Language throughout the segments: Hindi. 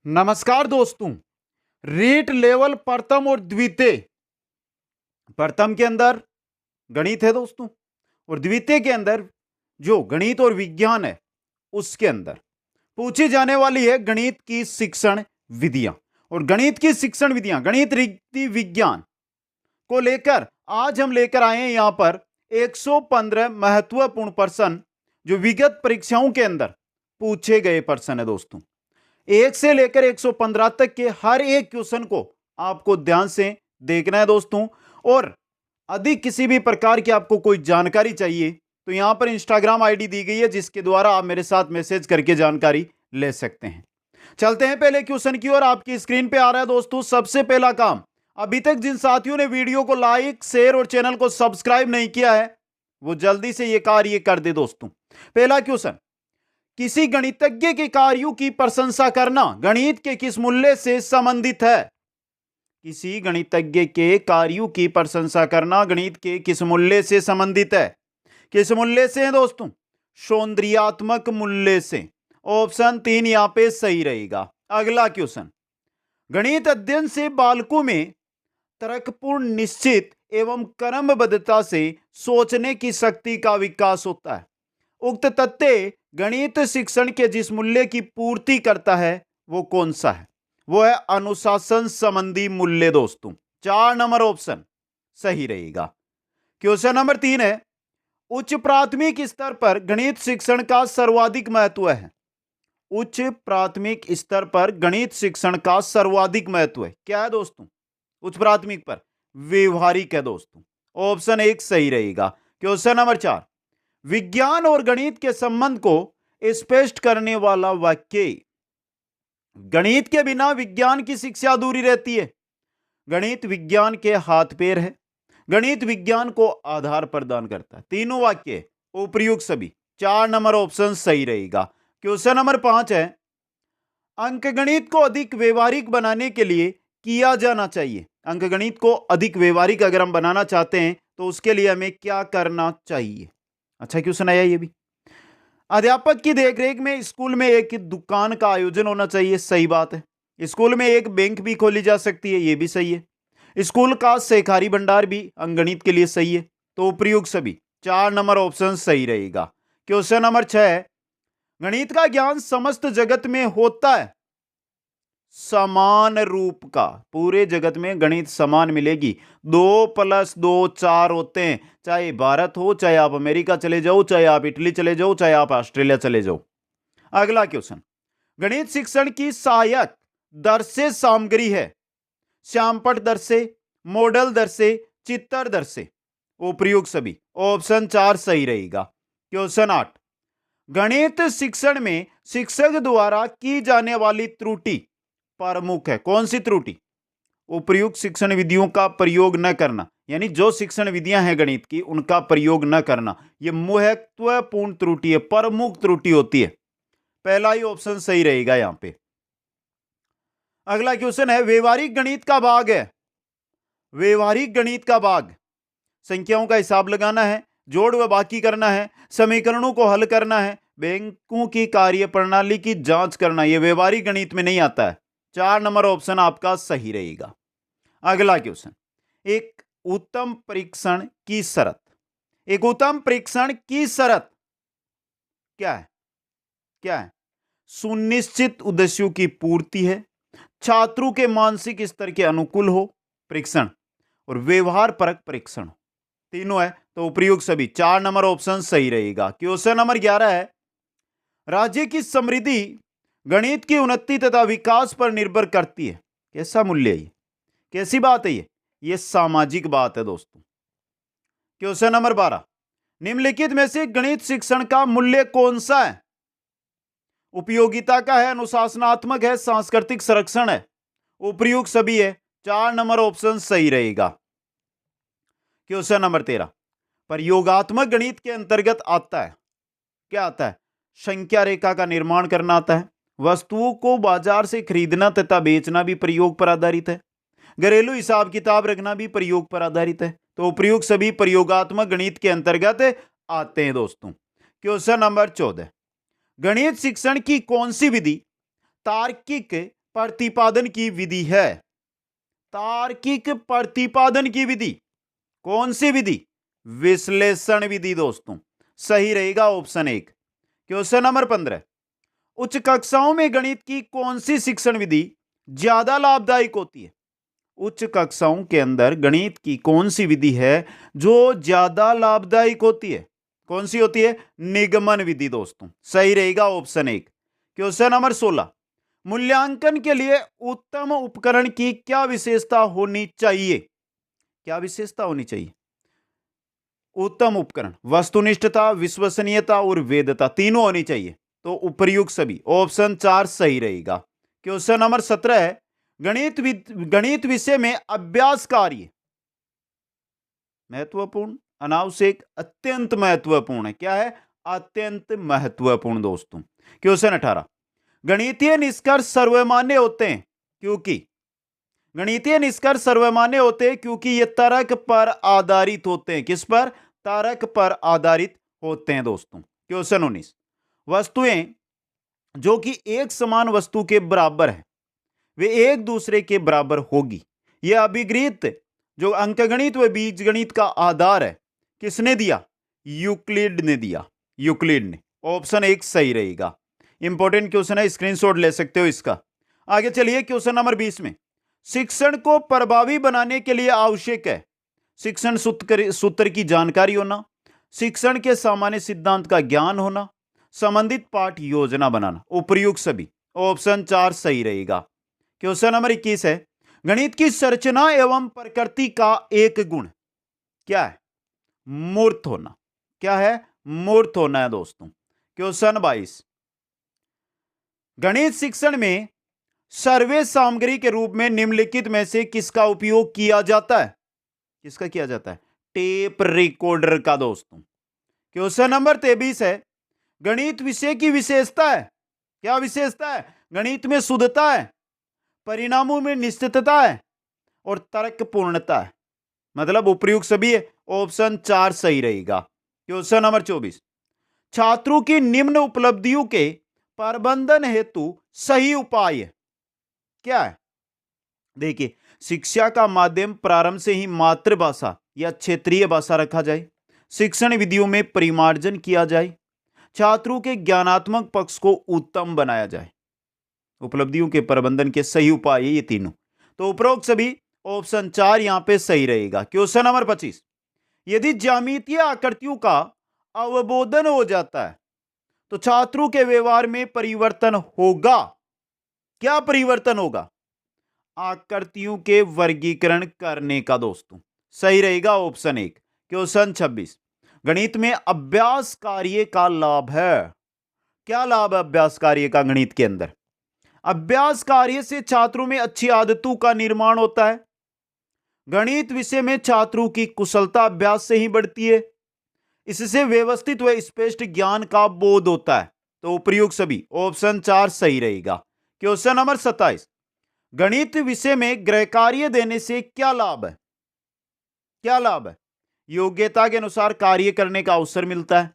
नमस्कार दोस्तों। रीट लेवल प्रथम और द्वितीय, प्रथम के अंदर गणित है दोस्तों, और द्वितीय के अंदर जो गणित और विज्ञान है उसके अंदर पूछी जाने वाली है गणित की शिक्षण विधियां। और गणित की शिक्षण विधियां, गणित रीति विज्ञान को लेकर आज हम लेकर आए हैं यहां पर 115 महत्वपूर्ण प्रश्न जो विगत परीक्षाओं के अंदर पूछे गए प्रश्न है दोस्तों। 1 से लेकर 115 तक के हर एक क्वेश्चन को आपको ध्यान से देखना है दोस्तों। और अधिक किसी भी प्रकार की आपको कोई जानकारी चाहिए तो यहां पर इंस्टाग्राम आईडी दी गई है जिसके द्वारा आप मेरे साथ मैसेज करके जानकारी ले सकते हैं। चलते हैं पहले क्वेश्चन की ओर। आपकी स्क्रीन पे आ रहा है दोस्तों। सबसे पहला काम, अभी तक जिन साथियों ने वीडियो को लाइक, शेयर और चैनल को सब्सक्राइब नहीं किया है वो जल्दी से ये कार्य कर दे दोस्तों। पहला क्वेश्चन, किसी गणितज्ञ के कार्यों की प्रशंसा करना गणित के किस मूल्य से संबंधित है? किसी गणितज्ञ के कार्यों की प्रशंसा करना गणित के किस मूल्य से संबंधित है? किस मूल्य से है दोस्तों? सौंदर्यात्मक मूल्य से। ऑप्शन 3 यहां पे सही रहेगा। अगला क्वेश्चन, गणित अध्ययन से बालकों में तर्कपूर्ण, निश्चित एवं क्रमबद्धता से सोचने की शक्ति का विकास होता है। उक्त तथ्य गणित शिक्षण के जिस मूल्य की पूर्ति करता है वो कौन सा है? वो है अनुशासन संबंधी मूल्य दोस्तों। 4 नंबर ऑप्शन सही रहेगा। क्वेश्चन नंबर 3 है, उच्च प्राथमिक स्तर पर गणित शिक्षण का सर्वाधिक महत्व है। उच्च प्राथमिक स्तर पर गणित शिक्षण का सर्वाधिक महत्व है। क्या है दोस्तों? उच्च प्राथमिक पर व्यवहारिक है दोस्तों। ऑप्शन 1 सही रहेगा। क्वेश्चन नंबर 4, विज्ञान और गणित के संबंध को स्पष्ट करने वाला वाक्य। गणित के बिना विज्ञान की शिक्षा अधूरी रहती है। गणित विज्ञान के हाथ पैर है। गणित विज्ञान को आधार प्रदान करता है। तीनों वाक्य उपयुक्त सभी। 4 नंबर ऑप्शन सही रहेगा। क्वेश्चन नंबर 5 है, अंकगणित को अधिक व्यवहारिक बनाने के लिए किया जाना चाहिए। अंकगणित को अधिक व्यवहारिक अगर हम बनाना चाहते हैं तो उसके लिए हमें क्या करना चाहिए? अच्छा क्वेश्चन आया ये भी। अध्यापक की देखरेख में स्कूल में एक दुकान का आयोजन होना चाहिए। सही बात है। स्कूल में एक बैंक भी खोली जा सकती है। ये भी सही है। स्कूल का सहकारी भंडार भी अंगणित के लिए सही है। तो उपयुक्त सभी। 4 नंबर ऑप्शन सही रहेगा। क्वेश्चन नंबर 6, गणित का ज्ञान समस्त जगत में होता है समान रूप का। पूरे जगत में गणित समान मिलेगी। 2+2 4 होते हैं, चाहे भारत हो, चाहे आप अमेरिका चले जाओ, चाहे आप इटली चले जाओ, चाहे आप ऑस्ट्रेलिया चले जाओ। अगला क्वेश्चन, गणित शिक्षण की सहायक दर से सामग्री है। श्यामपट दर से, मॉडल दर से, चित्र दर से। उपयुक्त सभी। ऑप्शन 4 सही रहेगा। क्वेश्चन 8, गणित शिक्षण में शिक्षक द्वारा की जाने वाली त्रुटि प्रमुख है। कौन सी त्रुटि? उपयुक्त शिक्षण विधियों का प्रयोग न करना, यानी जो शिक्षण विधियां हैं गणित की उनका प्रयोग न करना, यह महत्वपूर्ण त्रुटि है, प्रमुख त्रुटि होती है। पहला ही ऑप्शन सही रहेगा यहां पे। अगला क्वेश्चन है, व्यवहारिक गणित का भाग है। व्यवहारिक गणित का भाग संख्याओं का हिसाब लगाना है, जोड़ व बाकी करना है, समीकरणों को हल करना है, बैंकों की कार्यप्रणाली की जांच करना। यह व्यवहारिक गणित में नहीं आता है। 4 नंबर ऑप्शन आपका सही रहेगा। अगला क्वेश्चन, एक उत्तम परीक्षण की शर्त। एक उत्तम परीक्षण की शर्त क्या है? क्या है? सुनिश्चित उद्देश्यों की पूर्ति है, छात्रों के मानसिक स्तर के अनुकूल हो परीक्षण, और व्यवहार परक परीक्षण। तीनों है तो उपयुक्त सभी। 4 नंबर ऑप्शन सही रहेगा। क्वेश्चन नंबर 11 है, राज्य की समृद्धि गणित की उन्नति तथा विकास पर निर्भर करती है। कैसा मूल्य है ये? कैसी बात है ये सामाजिक बात है दोस्तों। क्वेश्चन नंबर 12, निम्नलिखित में से गणित शिक्षण का मूल्य कौन सा है? उपयोगिता का है, अनुशासनात्मक है, सांस्कृतिक संरक्षण है। उपयुक्त सभी है। 4 नंबर ऑप्शन सही रहेगा। क्वेश्चन नंबर 13, प्रयोगात्मक गणित के अंतर्गत आता है। क्या आता है? संख्या रेखा का निर्माण करना आता है। वस्तुओं को बाजार से खरीदना तथा बेचना भी प्रयोग पर आधारित है। घरेलू हिसाब किताब रखना भी प्रयोग पर आधारित है। तो उपयुक्त सभी प्रयोगात्मक गणित के अंतर्गत आते हैं दोस्तों। क्वेश्चन नंबर 14, गणित शिक्षण की कौन सी विधि तार्किक प्रतिपादन की विधि है। तार्किक प्रतिपादन की विधि कौन सी विधि? विश्लेषण विधि दोस्तों। सही रहेगा ऑप्शन 1। क्वेश्चन नंबर 15, उच्च कक्षाओं में गणित की कौन सी शिक्षण विधि ज्यादा लाभदायक होती है? उच्च कक्षाओं के अंदर गणित की कौन सी विधि है जो ज्यादा लाभदायक होती है? कौन सी होती है? निगमन विधि दोस्तों। सही रहेगा ऑप्शन 1। क्वेश्चन नंबर 16, मूल्यांकन के लिए उत्तम उपकरण की क्या विशेषता होनी चाहिए? क्या विशेषता होनी चाहिए? उत्तम उपकरण वस्तुनिष्ठता, विश्वसनीयता और वेदता तीनों होनी चाहिए। तो उपर्युक्त सभी ऑप्शन 4 सही रहेगा। क्वेश्चन नंबर 17 है, गणित विषय में अभ्यास कार्य महत्वपूर्ण, अनावश्यक, अत्यंत महत्वपूर्ण है। क्या है? अत्यंत महत्वपूर्ण दोस्तों। क्वेश्चन 18, गणितीय निष्कर्ष सर्वमान्य होते हैं क्योंकि गणितीय निष्कर्ष सर्वमान्य होते हैं क्योंकि ये तर्क पर आधारित होते हैं। किस पर? तर्क पर आधारित होते हैं दोस्तों। क्वेश्चन 19, वस्तुएं जो कि एक समान वस्तु के बराबर है वे एक दूसरे के बराबर होगी। यह अभिगृहित जो अंकगणित व बीजगणित का आधार है किसने दिया? यूक्लिड ने दिया। यूक्लिड ने। ऑप्शन 1 सही रहेगा। इंपॉर्टेंट क्वेश्चन है, स्क्रीनशॉट ले सकते हो इसका। आगे चलिए क्वेश्चन नंबर 20 में, शिक्षण को प्रभावी बनाने के लिए आवश्यक है शिक्षण सूत्र की जानकारी होना, शिक्षण के सामान्य सिद्धांत का ज्ञान होना, संबंधित पाठ योजना बनाना। उपर्युक्त सभी ऑप्शन 4 सही रहेगा। क्वेश्चन नंबर 21 है, गणित की संरचना एवं प्रकृति का एक गुण क्या है? मूर्त होना। क्या है? मूर्त होना है दोस्तों। क्वेश्चन 22, गणित शिक्षण में सर्वे सामग्री के रूप में निम्नलिखित में से किसका उपयोग किया जाता है? किसका किया जाता है? टेप रिकॉर्डर का दोस्तों। क्वेश्चन नंबर 23 है, गणित विषय की विशेषता है। क्या विशेषता है? गणित में शुद्धता है, परिणामों में निश्चितता है और तर्कपूर्णता है। मतलब उपर्युक्त सभी है। ऑप्शन 4 सही रहेगा। क्वेश्चन नंबर 24, छात्रों की निम्न उपलब्धियों के प्रबंधन हेतु सही उपाय है। क्या है? देखिए, शिक्षा का माध्यम प्रारंभ से ही मातृभाषा या क्षेत्रीय भाषा रखा जाए, शिक्षण विधियों में परिमार्जन किया जाए, छात्रों के ज्ञानात्मक पक्ष को उत्तम बनाया जाए। उपलब्धियों के प्रबंधन के सही उपाय ये तीनों। तो उपरोक्त सभी ऑप्शन 4 यहां पे सही रहेगा। क्वेश्चन नंबर 25, यदि ज्यामितीय आकृतियों का अवबोधन हो जाता है तो छात्रों के व्यवहार में परिवर्तन होगा। क्या परिवर्तन होगा? आकृतियों के वर्गीकरण करने का दोस्तों। सही रहेगा ऑप्शन 1। क्वेश्चन 26, गणित में अभ्यास कार्य का लाभ है। क्या लाभ है अभ्यास कार्य का गणित के अंदर? अभ्यास कार्य से छात्रों में अच्छी आदतों का निर्माण होता है। गणित विषय में छात्रों की कुशलता अभ्यास से ही बढ़ती है। इससे व्यवस्थित व स्पष्ट ज्ञान का बोध होता है। तो उपर्युक्त सभी ऑप्शन 4 सही रहेगा। क्वेश्चन नंबर 27, गणित विषय में गृह कार्य देने से क्या लाभ है? क्या लाभ है? योग्यता के अनुसार कार्य करने का अवसर मिलता है,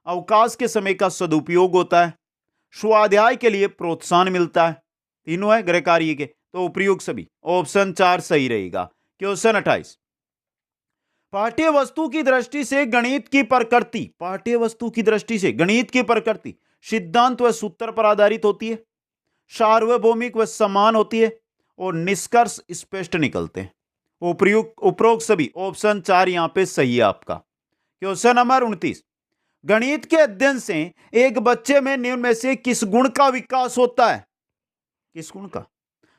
अवकाश के समय का सदुपयोग होता है, स्वाध्याय के लिए प्रोत्साहन मिलता है। तीनों है गृह कार्य के। तो उपर्युक्त सभी ऑप्शन 4 सही रहेगा। क्वेश्चन 28, पाठ्य वस्तु की दृष्टि से गणित की प्रकृति, पाठ्य वस्तु की दृष्टि से गणित की प्रकृति सिद्धांत व सूत्र पर आधारित होती है, सार्वभौमिक व समान होती है और निष्कर्ष स्पष्ट निकलते हैं। उपरोक्त सभी ऑप्शन 4 यहां पे सही है आपका। क्वेश्चन नंबर 29, गणित के अध्ययन से एक बच्चे में निम्न में से किस गुण का विकास होता है? किस गुण का?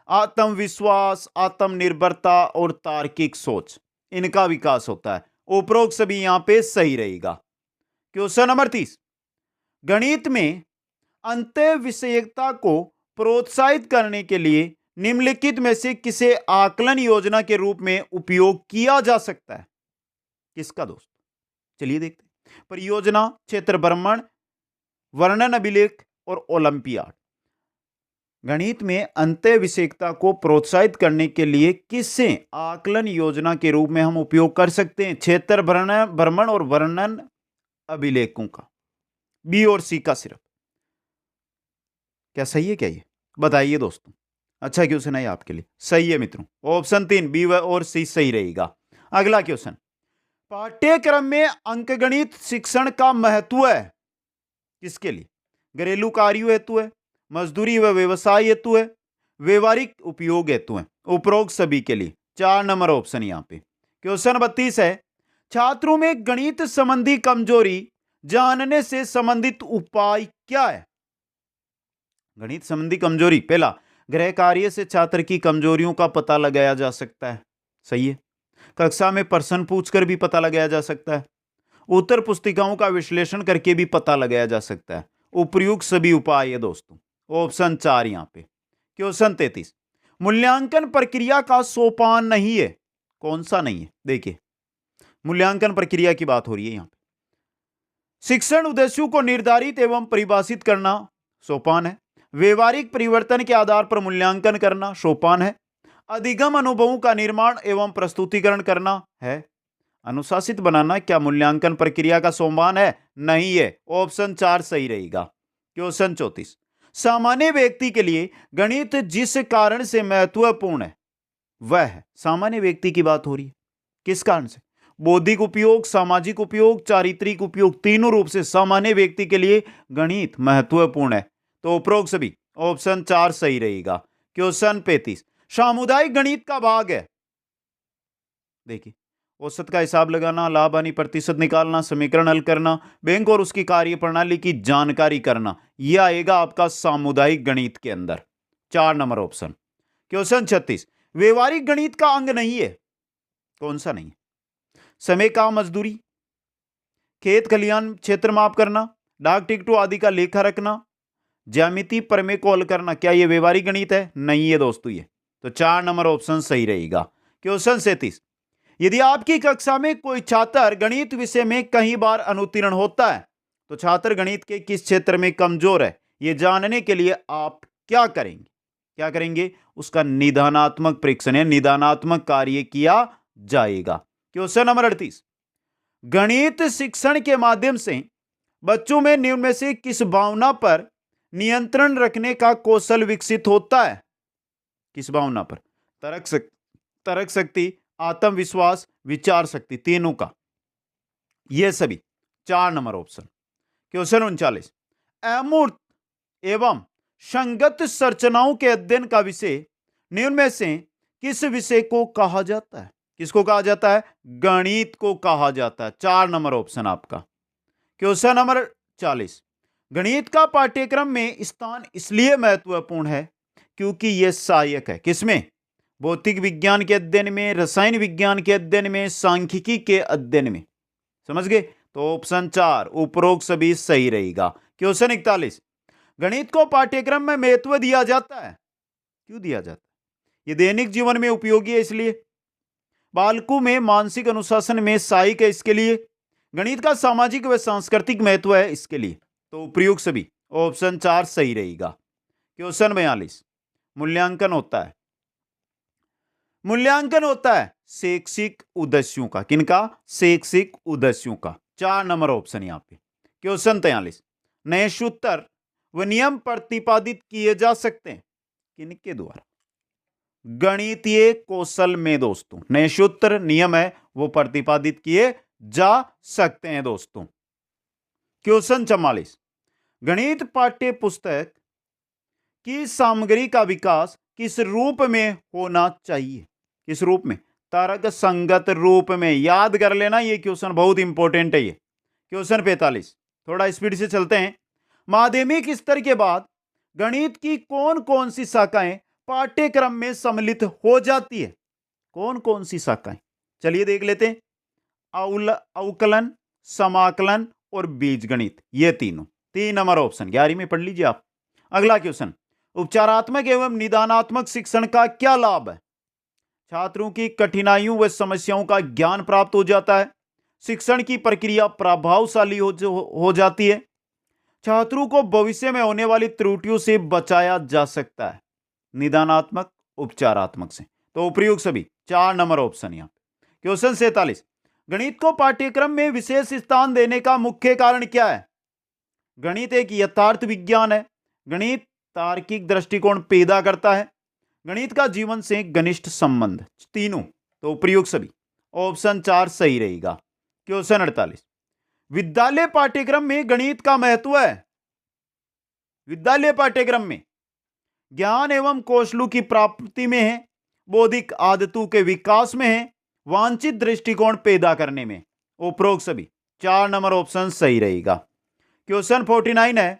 आत्मविश्वास, आत्मनिर्भरता और तार्किक सोच, इनका विकास होता है। उपरोक्त सभी यहां पे सही रहेगा। क्वेश्चन नंबर 30, गणित में अंतः विषयकता को प्रोत्साहित करने के लिए निम्नलिखित में से किसे आकलन योजना के रूप में उपयोग किया जा सकता है? किसका दोस्त? चलिए देखते हैं। परियोजना, क्षेत्र भ्रमण, वर्णन अभिलेख और ओलंपियाड। गणित में अंतः विषयकता को प्रोत्साहित करने के लिए किसे आकलन योजना के रूप में हम उपयोग कर सकते हैं? क्षेत्र भ्रमण और वर्णन अभिलेखों का। बी और सी का सिर्फ। क्या सही है क्या? ये बताइए दोस्तों। अच्छा क्वेश्चन है आपके लिए, सही है मित्रों। ऑप्शन 3 बी और सी सही रहेगा। अगला क्वेश्चन, पाठ्यक्रम में अंकगणित शिक्षण का महत्व है किसके लिए? घरेलू कार्यों हेतु है, मजदूरी व व्यवसाय हेतु है, व्यवहारिक उपयोग हेतु है। उपरोक्त सभी के लिए 4 नंबर ऑप्शन यहां पे। क्वेश्चन 32 है, छात्रों में गणित संबंधी कमजोरी जानने से संबंधित उपाय क्या है? गणित संबंधी कमजोरी, पहला, गृह कार्य से छात्र की कमजोरियों का पता लगाया जा सकता है, सही है। कक्षा में प्रश्न पूछकर भी पता लगाया जा सकता है। उत्तर पुस्तिकाओं का विश्लेषण करके भी पता लगाया जा सकता है। उपयुक्त सभी उपाय है दोस्तों, ऑप्शन 4 यहां पे। क्वेश्चन 33, मूल्यांकन प्रक्रिया का सोपान नहीं है, कौन सा नहीं है? देखिए, मूल्यांकन प्रक्रिया की बात हो रही है यहां पे। शिक्षण उद्देश्यों को निर्धारित एवं परिभाषित करना सोपान है। व्यवहारिक परिवर्तन के आधार पर मूल्यांकन करना सोपान है। अधिगम अनुभवों का निर्माण एवं प्रस्तुतिकरण करना है। अनुशासित बनाना क्या मूल्यांकन प्रक्रिया का सोपान है? नहीं है। ऑप्शन 4 सही रहेगा। क्वेश्चन 34, सामान्य व्यक्ति के लिए गणित जिस कारण से महत्वपूर्ण है वह है, सामान्य व्यक्ति की बात हो रही है, किस कारण से? बौद्धिक उपयोग, सामाजिक उपयोग, चारित्रिक उपयोग, तीनों रूप से सामान्य व्यक्ति के लिए गणित महत्वपूर्ण है। तो उपरोक्त सभी ऑप्शन 4 सही रहेगा। क्वेश्चन 35, सामुदायिक गणित का भाग है। देखिए, औसत का हिसाब लगाना, लाभ हानि प्रतिशत निकालना, समीकरण हल करना, बैंक और उसकी कार्यप्रणाली की जानकारी करना, यह आएगा आपका सामुदायिक गणित के अंदर। 4 नंबर ऑप्शन। क्वेश्चन 36, व्यवहारिक गणित का अंग नहीं है, कौन सा नहीं है? समय का मजदूरी, खेत खलिहान क्षेत्र माप करना, डाक टिकटों आदि का लेखा रखना, ज्यामिति प्रमेय को हल करना, क्या यह व्यवहारिक गणित है? नहीं है दोस्तों ये। तो 4 नंबर ऑप्शन सही रहेगा। क्वेश्चन 37, यदि आपकी कक्षा में कोई छात्र गणित विषय में कई बार अनुत्तीर्ण होता है तो छात्र गणित के किस क्षेत्र में कमजोर है, यह जानने के लिए आप क्या करेंगे? क्या करेंगे? उसका निदानात्मक परीक्षण या निदानात्मक कार्य किया जाएगा। क्वेश्चन नंबर 38, गणित शिक्षण के माध्यम से बच्चों में निम्न में से किस भावना पर नियंत्रण रखने का कौशल विकसित होता है? किस भावना पर? तर्क शक्ति, आत्मविश्वास, विचार शक्ति, तीनों का, यह सभी 4 नंबर ऑप्शन। क्वेश्चन 39, अमूर्त एवं संगत संरचनाओं के अध्ययन का विषय निम्न में से किस विषय को कहा जाता है? किसको कहा जाता है? गणित को कहा जाता है। 4 नंबर ऑप्शन आपका। क्वेश्चन नंबर 40, गणित का पाठ्यक्रम में स्थान इसलिए महत्वपूर्ण है क्योंकि यह सहायक है, किसमें? भौतिक विज्ञान के अध्ययन में, रसायन विज्ञान के अध्ययन में, सांख्यिकी के अध्ययन में। समझ गए? तो ऑप्शन 4 उपरोक्त सभी सही रहेगा। क्वेश्चन 41, गणित को पाठ्यक्रम में महत्व दिया जाता है, क्यों दिया जाता है? यह दैनिक जीवन में उपयोगी है इसलिए। बालकों में मानसिक अनुशासन में सहायक है इसके लिए। गणित का सामाजिक व सांस्कृतिक महत्व है इसके लिए। तो उपयुक्त सभी ऑप्शन 4 सही रहेगा। क्वेश्चन 42, मूल्यांकन होता है, मूल्यांकन होता है शैक्षिक उद्देश्यों का, किनका? शैक्षिक उद्देश्यों का। 4 नंबर ऑप्शन यहां पे। क्वेश्चन 43, नए सूत्र व नियम प्रतिपादित किए जा सकते हैं, किनके द्वारा? गणितीय कौशल में दोस्तों नए सूत्र नियम है वो प्रतिपादित किए जा सकते हैं दोस्तों। क्वेश्चन 44, गणित पाठ्य पुस्तक की सामग्री का विकास किस रूप में होना चाहिए? किस रूप में? तर्क संगत रूप में। याद कर लेना, ये क्वेश्चन बहुत इंपॉर्टेंट है ये। क्वेश्चन 45, थोड़ा स्पीड से चलते हैं। माध्यमिक स्तर के बाद गणित की कौन कौन सी शाखाएं पाठ्यक्रम में सम्मिलित हो जाती है? कौन कौन सी शाखाएं? चलिए देख लेते हैं। अवकलन, समाकलन और बीजगणित, ये तीनों। 3 नंबर ऑप्शन 11वीं में पढ़ लीजिए आप। अगला क्वेश्चन, उपचारात्मक एवं निदानात्मक शिक्षण का क्या लाभ है? छात्रों की कठिनाइयों व समस्याओं का ज्ञान प्राप्त हो जाता है। शिक्षण की प्रक्रिया प्रभावशाली हो जाती है। छात्रों को भविष्य में होने वाली त्रुटियों से बचाया जा सकता है, निदानात्मक उपचारात्मक से। तो उपयुक्त सभी 4 नंबर ऑप्शन यहां। क्वेश्चन 47, गणित को पाठ्यक्रम में विशेष स्थान देने का मुख्य कारण क्या है? गणित एक यथार्थ विज्ञान है। गणित तार्किक दृष्टिकोण पैदा करता है। गणित का जीवन से घनिष्ठ संबंध, तीनों तो प्रयोग सभी। ऑप्शन 4 सही रहेगा। क्वेश्चन 48, विद्यालय पाठ्यक्रम में गणित का महत्व है। विद्यालय पाठ्यक्रम में ज्ञान एवं कौशलों की प्राप्ति में है, बौद्धिक आदतों के विकास में है, वांछित दृष्टिकोण पैदा करने में। उपरोक्त सभी 4 नंबर ऑप्शन सही रहेगा। क्वेश्चन 49 है,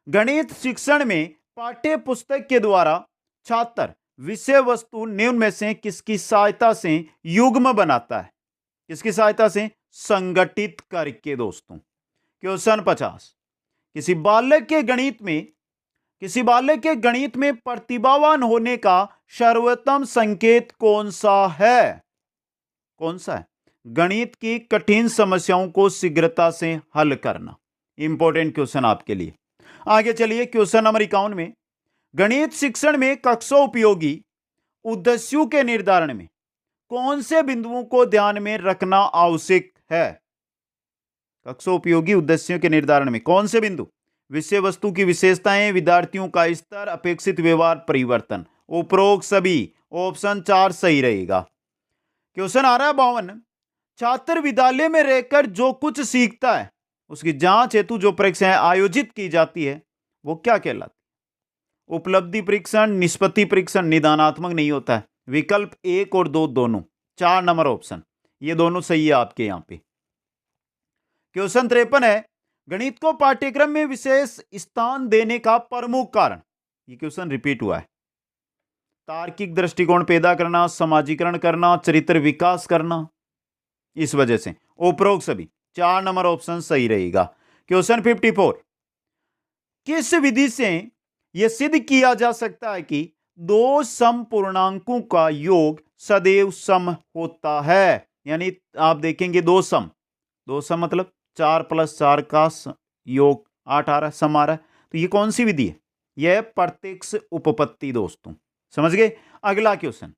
गणित शिक्षण में पाठ्य पुस्तक के द्वारा छात्र विषय वस्तु निम्न में से किसकी सहायता से युग्म बनाता है? किसकी सहायता से? संगठित करके दोस्तों। क्वेश्चन 50, किसी बालक के गणित में प्रतिभावान होने का सर्वोत्तम संकेत कौन सा है? कौन सा है? गणित की कठिन समस्याओं को शीघ्रता से हल करना। इंपॉर्टेंट क्वेश्चन आपके लिए। आगे चलिए क्वेश्चन नंबर 51 में, गणित शिक्षण में कक्षा उपयोगी उद्देश्यों के निर्धारण में कौन से बिंदुओं को ध्यान में रखना आवश्यक है? कक्षा उपयोगी उद्देश्यों के निर्धारण में कौन से बिंदु? विषय वस्तु की विशेषताएं, विद्यार्थियों का स्तर, अपेक्षित व्यवहार परिवर्तन। उपरोक्त सभी। ऑप्शन 4 सही रहेगा। क्वेश्चन आ रहा है 52, छात्र विद्यालय में रहकर जो कुछ सीखता है उसकी जांच हेतु जो परीक्षाएं आयोजित की जाती है वो क्या कहलाती? उपलब्धि परीक्षण, निष्पत्ति परीक्षण, निदानात्मक नहीं होता है। विकल्प 1 और 2 दोनों। 4 नंबर ऑप्शन ये दोनों सही है आपके यहां पे। क्वेश्चन 53 है, गणित को पाठ्यक्रम में विशेष स्थान देने का प्रमुख कारण। ये क्वेश्चन रिपीट हुआ है। तार्किक दृष्टिकोण पैदा करना, समाजीकरण करना, चरित्र विकास करना, इस वजह से। उपरोक्त सभी। 4 नंबर ऑप्शन सही रहेगा। क्वेश्चन 54, किस विधि से यह सिद्ध किया जा सकता है कि दो सम पूर्णांकों का योग सदैव सम होता है? यानी आप देखेंगे दो सम मतलब 4 + 4 का योग 8 आ रहा है, सम आ रहा है। तो ये कौन सी विधि है? यह प्रत्यक्ष उपपत्ति दोस्तों। समझ गए? अगला क्वेश्चन,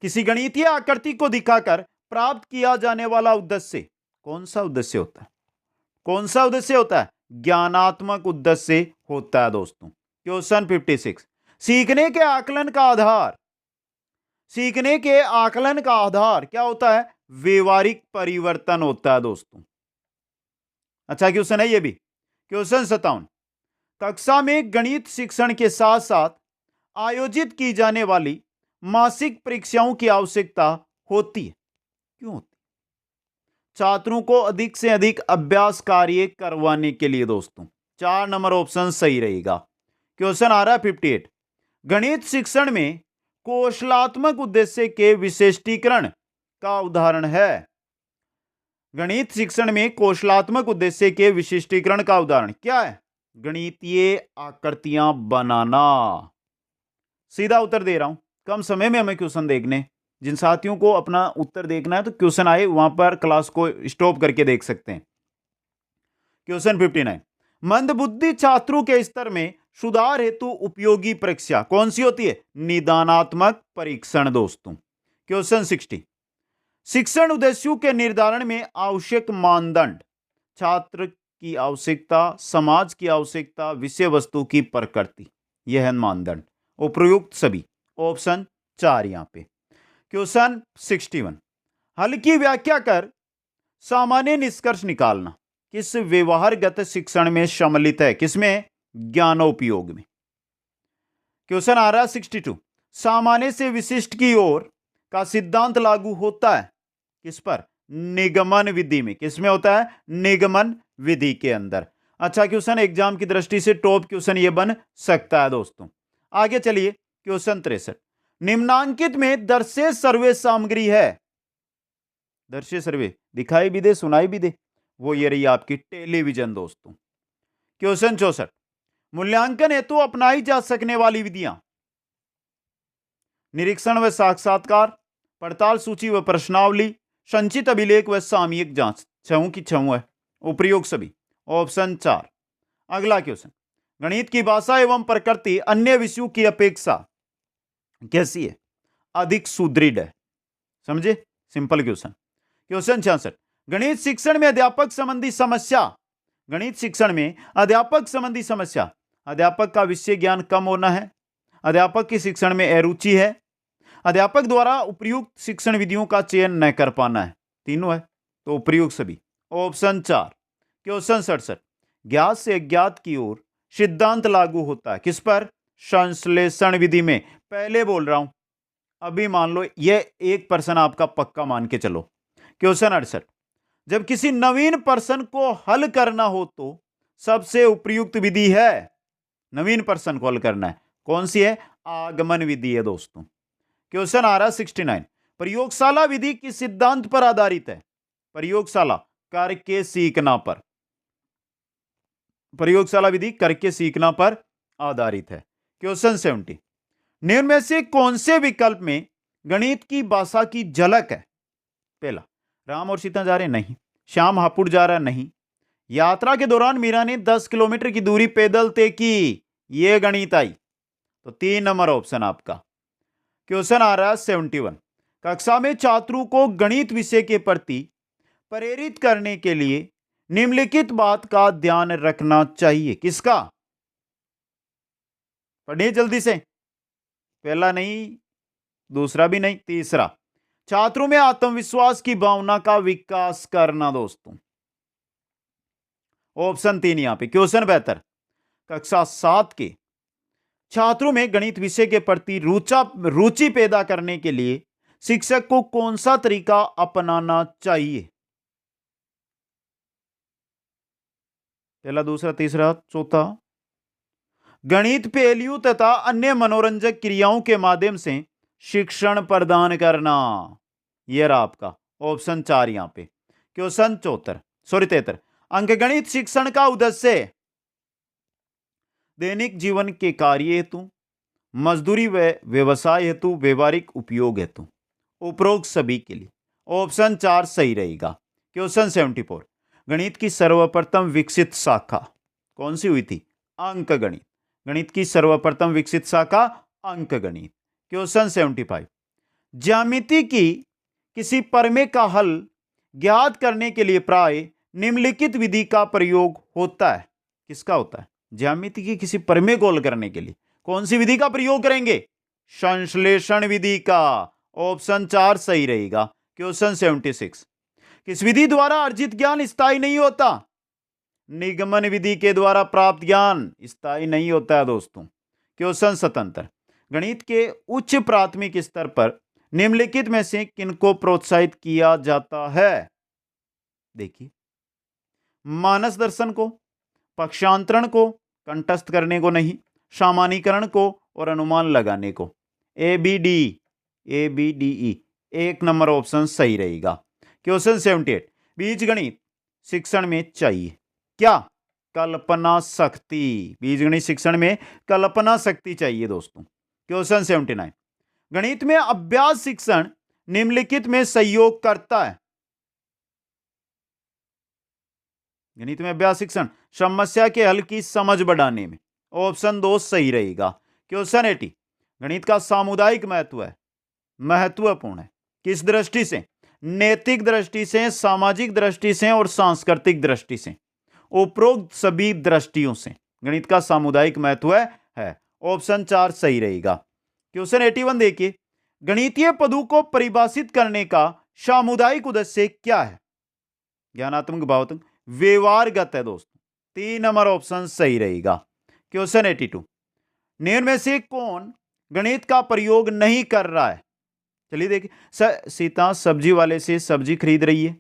किसी गणितीय आकृति को दिखाकर प्राप्त किया जाने वाला उद्देश्य कौन सा उद्देश्य होता है? कौन सा उद्देश्य होता है? ज्ञानात्मक उद्देश्य होता है दोस्तों। क्वेश्चन 56, सीखने के आकलन का आधार क्या होता है? व्यवहारिक परिवर्तन होता है दोस्तों। अच्छा क्वेश्चन है ये भी। क्वेश्चन 57, कक्षा में गणित शिक्षण के साथ साथ आयोजित की जाने वाली मासिक परीक्षाओं की आवश्यकता होती है, क्यों होती? छात्रों को अधिक से अधिक अभ्यास कार्य करवाने के लिए दोस्तों। 4 नंबर ऑप्शन सही रहेगा। क्वेश्चन आ रहा है 58, गणित शिक्षण में कौशलात्मक उद्देश्य के विशिष्टीकरण का उदाहरण है। गणित शिक्षण में कौशलात्मक उद्देश्य के विशिष्टीकरण का उदाहरण क्या है? गणितीय आकृतियां बनाना। सीधा उत्तर दे रहा हूं, कम समय में हमें क्वेश्चन देखने। जिन साथियों को अपना उत्तर देखना है तो क्वेश्चन आए वहां पर क्लास को स्टॉप करके देख सकते हैं। क्वेश्चन 59, मंदबुद्धि छात्रों के स्तर में सुधार हेतु उपयोगी परीक्षा कौन सी होती है? निदानात्मक परीक्षण दोस्तों। क्वेश्चन 60, शिक्षण उद्देश्यों के निर्धारण में आवश्यक मानदंड। छात्र की आवश्यकता, समाज की आवश्यकता, विषय वस्तु की प्रकृति, यह है मानदंड। उपयुक्त सभी। ऑप्शन 4 यहां पे। क्वेश्चन 61, हल की व्याख्या कर सामान्य निष्कर्ष निकालना किस व्यवहारगत शिक्षण में सम्मिलित है? किसमें? ज्ञानोपयोग में। क्वेश्चन आ रहा है 62, सामान्य से विशिष्ट की ओर का सिद्धांत लागू होता है किस पर? निगमन विधि में। किसमें होता है? निगमन विधि के अंदर। अच्छा क्वेश्चन एग्जाम की दृष्टि से टॉप क्वेश्चन ये बन सकता है दोस्तों। आगे चलिए क्वेश्चन 63, निम्नांकित में दर्शे सर्वे सामग्री है। दर्शे सर्वे दिखाई भी दे सुनाई भी दे, वो ये रही आपकी टेलीविजन दोस्तों। क्वेश्चन 64, मूल्यांकन हेतु अपनाई जा सकने वाली विधियां। निरीक्षण व साक्षात्कार, पड़ताल सूची व प्रश्नावली, संचित अभिलेख व सामयिक जांच। 6 की 6 है। उपयोग सभी। ऑप्शन 4। अगला क्वेश्चन, गणित की भाषा एवं प्रकृति अन्य विषयों की अपेक्षा कैसी है? अधिक सुदृढ़ है। समझे? Simple question. क्वेश्चन 66, गणित शिक्षण में अध्यापक संबंधी समस्या। गणित शिक्षण में अध्यापक संबंधी समस्या, अध्यापक का विषय ज्ञान कम होना है, अध्यापक की शिक्षण में अरुचि है, अध्यापक द्वारा उपयुक्त शिक्षण विधियों का चयन न कर पाना है, तीनों है तो उपयुक्त सभी। ऑप्शन 4 क्वेश्चन 67, ज्ञात से अज्ञात की ओर सिद्धांत लागू होता है किस पर? संश्लेषण विधि में। पहले बोल रहा हूं, अभी मान लो ये 1% आपका पक्का मान के चलो। क्वेश्चन 68, जब किसी नवीन प्रश्न को हल करना हो तो सबसे उपयुक्त विधि है, नवीन प्रश्न को हल करना है, कौन सी है? आगमन विधि है दोस्तों। क्वेश्चन आ रहा 69, प्रयोगशाला विधि किस सिद्धांत पर आधारित है? प्रयोगशाला करके सीखना पर, प्रयोगशाला विधि करके सीखना पर आधारित है। क्वेश्चन 70, निम्न में से कौन से विकल्प में गणित की भाषा की झलक है? पहला, राम और सीता जा रहे, नहीं। श्याम हापुड़ जा रहा, नहीं। यात्रा के दौरान मीरा ने 10 किलोमीटर की दूरी पैदल तय की, यह गणित आई, तो 3 नंबर ऑप्शन आपका। क्वेश्चन आ रहा है 71, कक्षा में छात्रों को गणित विषय के प्रति प्रेरित करने के लिए निम्नलिखित बात का ध्यान रखना चाहिए, किसका? पढ़िए जल्दी से, पहला नहीं, दूसरा भी नहीं, तीसरा, छात्रों में आत्मविश्वास की भावना का विकास करना दोस्तों। ऑप्शन 3 यहां पे। क्वेश्चन 72, कक्षा 7 के छात्रों में गणित विषय के प्रति रुचि पैदा करने के लिए शिक्षक को कौन सा तरीका अपनाना चाहिए? पहला, दूसरा, तीसरा, चौथा। गणित पहेलियों तथा अन्य मनोरंजक क्रियाओं के माध्यम से शिक्षण प्रदान करना, यह रहा आपका ऑप्शन 4 यहां पे। क्वेश्चन 73, अंकगणित शिक्षण का उद्देश्य दैनिक जीवन के कार्य हेतु, मजदूरी व व्यवसाय हेतु, व्यवहारिक उपयोग हेतु, उपरोक्त सभी के लिए। ऑप्शन 4 सही रहेगा। क्वेश्चन 74, गणित की सर्वप्रथम विकसित शाखा कौन सी हुई थी? अंकगणित। गणित की सर्वप्रथम विकसित शाखा अंकगणित। क्वेश्चन 75, ज्यामिति की किसी प्रमेय का हल ज्ञात करने के लिए प्राय निम्नलिखित विधि का प्रयोग होता है, किसका होता है? ज्यामिति की किसी प्रमेय को हल करने के लिए कौन सी विधि का प्रयोग करेंगे? संश्लेषण विधि का। ऑप्शन 4 सही रहेगा। क्वेश्चन 76, किस विधि द्वारा अर्जित ज्ञान स्थायी नहीं होता? निगमन विधि के द्वारा प्राप्त ज्ञान स्थायी नहीं होता है दोस्तों। क्वेश्चन 77, गणित के उच्च प्राथमिक स्तर पर निम्नलिखित में से किनको प्रोत्साहित किया जाता है? देखिए, मानस दर्शन को, पक्षांतरण को, कंठस्थ करने को नहीं, सामान्यीकरण को और अनुमान लगाने को। ABDE 1 नंबर ऑप्शन सही रहेगा। क्वेश्चन 78, बीजगणित शिक्षण में चाहिए क्या? कल्पना शक्ति। बीजगणित शिक्षण में कल्पना शक्ति चाहिए दोस्तों। क्वेश्चन 79, गणित में अभ्यास शिक्षण निम्नलिखित में सहयोग करता है? गणित में अभ्यास शिक्षण समस्या के हल की समझ बढ़ाने में। ऑप्शन 2 सही रहेगा। क्वेश्चन 80, गणित का सामुदायिक महत्व है, महत्वपूर्ण है किस दृष्टि से? नैतिक दृष्टि से, सामाजिक दृष्टि से और सांस्कृतिक दृष्टि से। उपरोक्त सभी दृष्टियों से गणित का सामुदायिक महत्व है। ऑप्शन 4 सही रहेगा। क्वेश्चन 81 देखिए, गणितीय पदों को परिभाषित करने का सामुदायिक उद्देश्य क्या है? ज्ञानात्मक, भावात्मक, व्यवहारगत है दोस्तों। 3 नंबर ऑप्शन सही रहेगा। क्वेश्चन 82, निम्न में से कौन गणित का प्रयोग नहीं कर रहा है? चलिए देखिए, सीता सब्जी वाले से सब्जी खरीद रही है,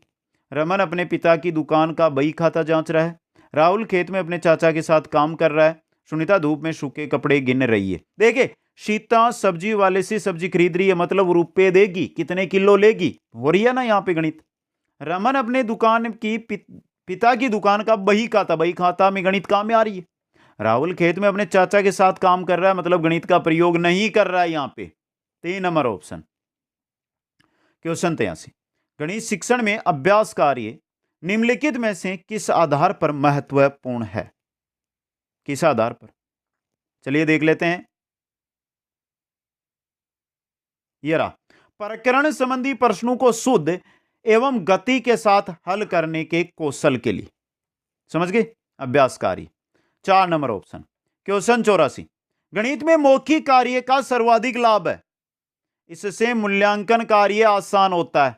रमन अपने पिता की दुकान का बही खाता जांच रहा है, राहुल खेत में अपने चाचा के साथ काम कर रहा है, सुनीता धूप में सूखे कपड़े गिन रही है। देखिए, सीता सब्जी वाले से सब्जी खरीद रही है, मतलब रुपए देगी, कितने किलो लेगी, हो रही है ना यहाँ पे गणित। रमन अपने दुकान की पिता की दुकान का बही खाता में गणित काम में आ रही है। राहुल खेत में अपने चाचा के साथ काम कर रहा है, मतलब गणित का प्रयोग नहीं कर रहा है यहाँ पे। 3 नंबर ऑप्शन। क्वेश्चन 83, गणित शिक्षण में अभ्यास कार्य निम्नलिखित में से किस आधार पर महत्वपूर्ण है? किस आधार पर? चलिए देख लेते हैं। ये रहा, प्रकरण संबंधी प्रश्नों को शुद्ध एवं गति के साथ हल करने के कौशल के लिए। समझ गए? अभ्यास कार्य। 4 नंबर ऑप्शन। क्वेश्चन 84, गणित में मौखिक कार्य का सर्वाधिक लाभ है, इससे मूल्यांकन कार्य आसान होता है।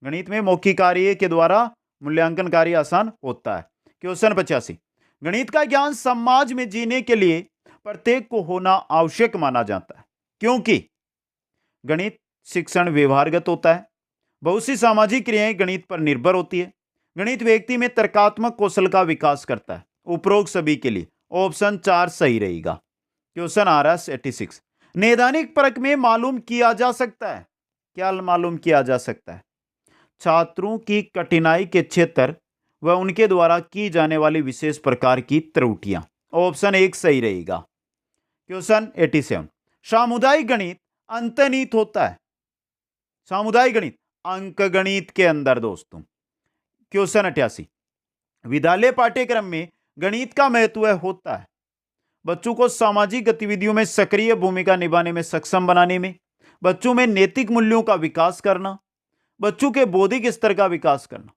गणित में मौखिक कार्य के द्वारा मूल्यांकन कार्य आसान होता है। क्वेश्चन 85, गणित का ज्ञान समाज में जीने के लिए प्रत्येक को होना आवश्यक माना जाता है, क्योंकि गणित शिक्षण व्यवहारगत होता है। बहुत सी सामाजिक क्रियाएं गणित पर निर्भर होती है। गणित व्यक्ति में तर्कात्मक कौशल का विकास करता है। उपरोक्त सभी के लिए ऑप्शन 4 सही रहेगा। क्वेश्चन आ रहा है 86, नैदानिक परख में मालूम किया जा सकता है, क्या मालूम किया जा सकता है? छात्रों की कठिनाई के क्षेत्र व उनके द्वारा की जाने वाली विशेष प्रकार की त्रुटियां। ऑप्शन 1 सही रहेगा। क्वेश्चन 87, सामुदायिक गणित अंतर्निहित होता है। सामुदायिक गणित अंक गणित के अंदर दोस्तों। क्वेश्चन 88, विद्यालय पाठ्यक्रम में गणित का महत्व होता है बच्चों को सामाजिक गतिविधियों में सक्रिय भूमिका निभाने में सक्षम बनाने में, बच्चों में नैतिक मूल्यों का विकास करना, बच्चों के बौद्धिक स्तर का विकास करना।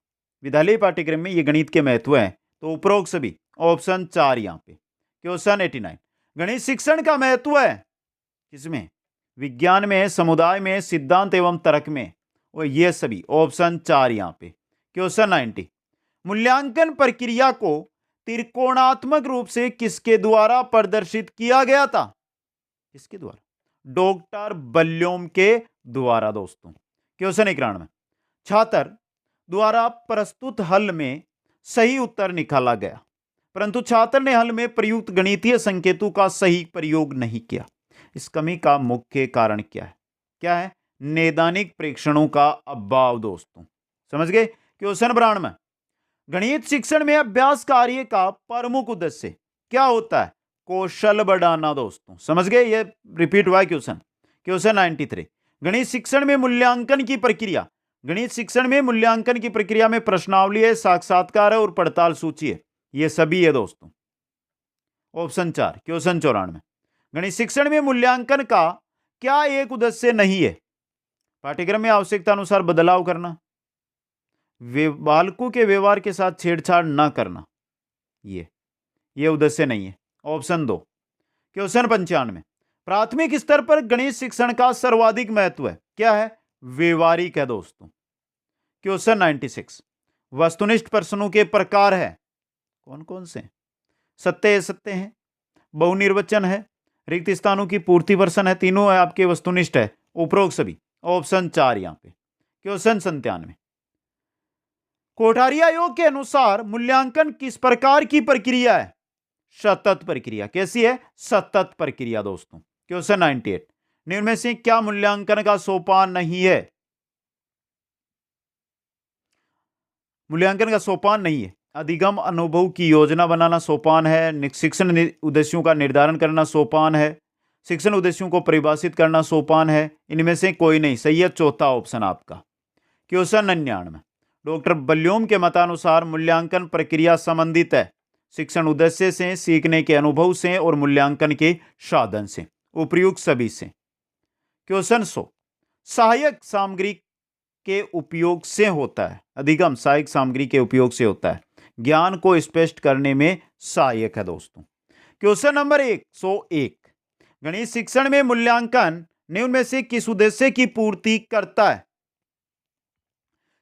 विद्यालय पाठ्यक्रम में यह गणित के महत्व है, तो उपरोक्त सभी ऑप्शन 4 यहां पे। क्वेश्चन 89, गणित शिक्षण का महत्व है किसमें? विज्ञान में, समुदाय में, सिद्धांत एवं तर्क में, और ये सभी ऑप्शन 4 यहां पे। क्वेश्चन 90, मूल्यांकन प्रक्रिया को त्रिकोणात्मक रूप से किसके द्वारा प्रदर्शित किया गया था? किसके द्वारा? डॉक्टर बल्योम के द्वारा दोस्तों। क्वेश्चन 91, छात्र द्वारा प्रस्तुत हल में सही उत्तर निकाला गया, परंतु छात्र ने हल में प्रयुक्त गणितीय संकेतों का सही प्रयोग नहीं किया। इस कमी का मुख्य कारण क्या है? क्या है? नैदानिक प्रेक्षणों का अभाव दोस्तों। समझ गए? क्वेश्चन 92, गणित शिक्षण में अभ्यास कार्य का प्रमुख उद्देश्य क्या होता है? कौशल बढ़ाना दोस्तों। समझ गए? ये रिपीट हुआ है क्वेश्चन। क्वेश्चन 93, गणित शिक्षण में मूल्यांकन की प्रक्रिया। गणित शिक्षण में मूल्यांकन की प्रक्रिया में प्रश्नावली है, साक्षात्कार है और पड़ताल सूची है, ये सभी है दोस्तों। ऑप्शन 4। क्वेश्चन 94, गणित शिक्षण में मूल्यांकन का क्या एक उद्देश्य नहीं है? पाठ्यक्रम में आवश्यकता अनुसार बदलाव करना, बालकों के व्यवहार के साथ छेड़छाड़ न करना, ये उद्देश्य नहीं है। ऑप्शन 2। क्वेश्चन 95, प्राथमिक स्तर पर गणित शिक्षण का सर्वाधिक महत्व है, क्या है? व्यवहारिक है दोस्तों। क्वेश्चन 96, वस्तुनिष्ठ प्रश्नों के प्रकार है, कौन कौन से? सत्य असत्य है, बहुनिर्वचन है, रिक्त स्थानों की पूर्ति प्रश्न है, तीनों है आपके वस्तुनिष्ठ है। उपरोक्त सभी ऑप्शन 4 यहां पे। क्वेश्चन 97, कोठारी आयोग के अनुसार मूल्यांकन किस प्रकार की प्रक्रिया है? सतत प्रक्रिया। कैसी है? सतत प्रक्रिया दोस्तों। क्वेश्चन 98, निम्न में से क्या मूल्यांकन का सोपान नहीं है? मूल्यांकन का सोपान नहीं है। अधिगम अनुभव की योजना बनाना सोपान है, शिक्षण उद्देश्यों का निर्धारण करना सोपान है, शिक्षण उद्देश्यों को परिभाषित करना सोपान है। इनमें से कोई नहीं सही है, चौथा ऑप्शन आपका। क्वेश्चन 99, डॉक्टर बल्योम के मतानुसार मूल्यांकन प्रक्रिया संबंधित है शिक्षण उद्देश्य से, सीखने के अनुभव से और मूल्यांकन के साधन से, उपयुक्त सभी से। क्वेश्चन 100, सहायक सामग्री के उपयोग से होता है। अधिगम सहायक सामग्री के उपयोग से होता है, ज्ञान को स्पष्ट करने में सहायक है दोस्तों। क्वेश्चन नंबर 101, गणित शिक्षण में मूल्यांकन निम्न में से किस उद्देश्य की पूर्ति करता है?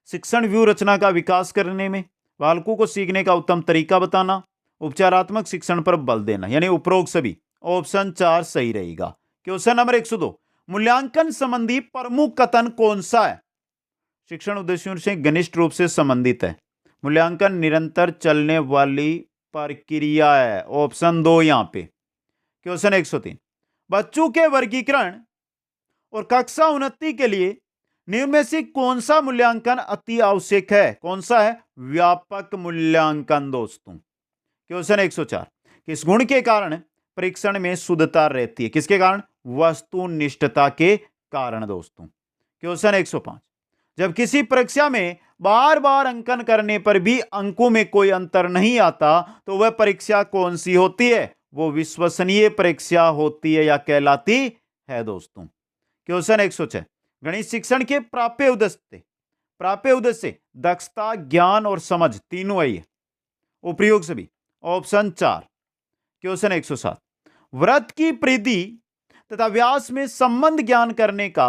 शिक्षण व्यू रचना का विकास करने में, बालकों को सीखने का उत्तम तरीका बताना, उपचारात्मक शिक्षण पर बल देना, यानी उपरोक्त सभी। ऑप्शन 4 सही रहेगा। क्वेश्चन नंबर 102, मूल्यांकन संबंधी प्रमुख कथन कौन सा है? शिक्षण उद्देश्यों से घनिष्ठ रूप से संबंधित है, मूल्यांकन निरंतर चलने वाली प्रक्रिया है। ऑप्शन 2 यहां पे। क्वेश्चन 103, बच्चों के वर्गीकरण और कक्षा उन्नति के लिए निम्न में से कौन सा मूल्यांकन अति आवश्यक है? कौन सा है? व्यापक मूल्यांकन दोस्तों। क्वेश्चन 104, किस गुण के कारण परीक्षण में शुद्धता रहती है? किसके कारण? वस्तुनिष्ठता के कारण दोस्तों। क्वेश्चन 105, जब किसी परीक्षा में बार बार अंकन करने पर भी अंकों में कोई अंतर नहीं आता तो वह परीक्षा कौन सी होती है? वो विश्वसनीय परीक्षा होती है या कहलाती है दोस्तों। क्वेश्चन 106, गणित शिक्षण के प्राप्य उद्देश्य दक्षता, ज्ञान और समझ तीनों है। उपयोग सभी। ऑप्शन 4। क्वेश्चन 107, वृत्त की परिधि तथा व्यास में संबंध ज्ञान करने का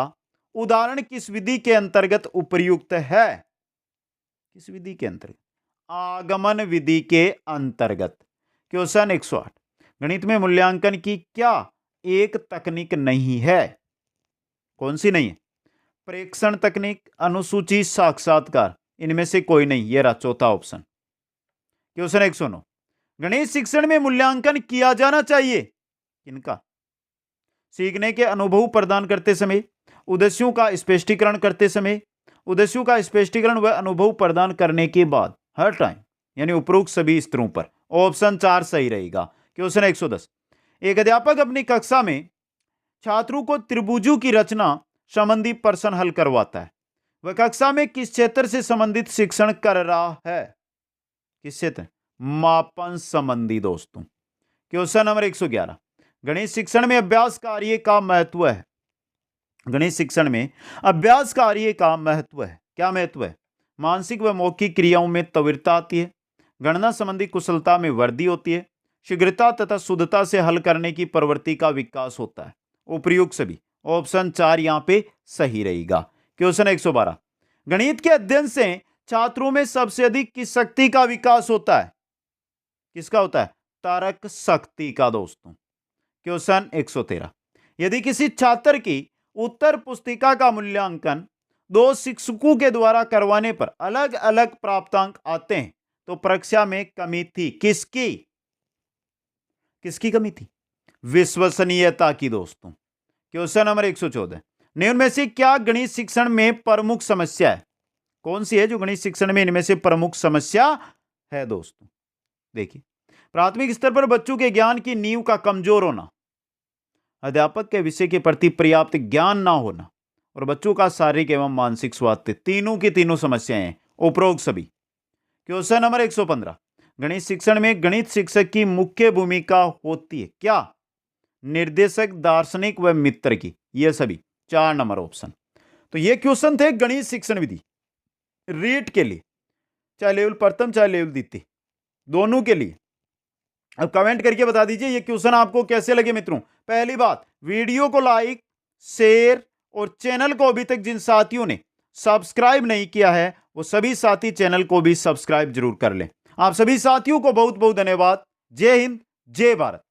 उदाहरण किस विधि के अंतर्गत उपयुक्त है? किस विधि के अंतर्गत? आगमन विधि के अंतर्गत। क्वेश्चन 108, गणित में मूल्यांकन की क्या एक तकनीक नहीं है? कौन सी नहीं है? प्रेक्षण तकनीक, अनुसूची, साक्षात्कार, इनमें से कोई नहीं। ये रहा चौथा ऑप्शन। क्वेश्चन 109, गणित शिक्षण में मूल्यांकन किया जाना चाहिए किनका? सीखने के अनुभव प्रदान करते समय, उद्देश्यों का स्पष्टीकरण करते समय, उद्देश्यों का स्पष्टीकरण व अनुभव प्रदान करने के बाद, हर टाइम, यानी उपरोक्त सभी स्तरों पर। ऑप्शन 4 सही रहेगा। क्वेश्चन 110, एक अध्यापक अपनी कक्षा में छात्रों को त्रिभुजों की रचना संबंधी प्रश्न हल करवाता है। वह कक्षा में किस क्षेत्र से संबंधित शिक्षण कर रहा है? किस क्षेत्र? मापन संबंधी दोस्तों। क्वेश्चन नंबर 111, गणित शिक्षण में अभ्यास कार्य का महत्व है। गणित शिक्षण में अभ्यास कार्य का महत्व है। क्या महत्व है? मानसिक व मौखिक क्रियाओं में तीव्रता आती है, गणना संबंधी कुशलता में वृद्धि होती है, शीघ्रता तथा शुद्धता से हल करने की प्रवृत्ति का विकास होता है। उपयुक्त सभी। ऑप्शन 4 यहां पे सही रहेगा। क्वेश्चन 112, गणित के अध्ययन से छात्रों में सबसे अधिक किस शक्ति का विकास होता है? किसका होता है? तर्क शक्ति का दोस्तों। क्वेश्चन 113, यदि किसी छात्र की उत्तर पुस्तिका का मूल्यांकन 2 शिक्षकों के द्वारा करवाने पर अलग अलग प्राप्तांक आते हैं तो परीक्षा में कमी थी किसकी? किसकी कमी थी? विश्वसनीयता की दोस्तों। क्वेश्चन नंबर 114, निम्न में से क्या गणित शिक्षण में प्रमुख समस्या है? कौन सी है जो गणित शिक्षण में इनमें से प्रमुख समस्या है दोस्तों? देखिए, प्राथमिक स्तर पर बच्चों के ज्ञान की नींव का कमजोर होना, अध्यापक के विषय के प्रति पर्याप्त ज्ञान ना होना और बच्चों का शारीरिक एवं मानसिक स्वास्थ्य, तीनों की तीनों समस्याएं हैं। उपरोक्त सभी। क्वेश्चन नंबर 115, गणित शिक्षण में गणित शिक्षक की मुख्य भूमिका होती है क्या? निर्देशक, दार्शनिक व मित्र की। ये सभी 4 नंबर ऑप्शन। तो ये क्वेश्चन थे गणित शिक्षण विधि रीट के लिए, चाहे लेवल प्रथम चाहे लेवल द्वितीय, दोनों के लिए। अब कमेंट करके बता दीजिए ये क्वेश्चन आपको कैसे लगे मित्रों। पहली बात, वीडियो को लाइक, शेयर और चैनल को अभी तक जिन साथियों ने सब्सक्राइब नहीं किया है वो सभी साथी चैनल को भी सब्सक्राइब जरूर कर लें। आप सभी साथियों को बहुत बहुत धन्यवाद। जय हिंद, जय भारत।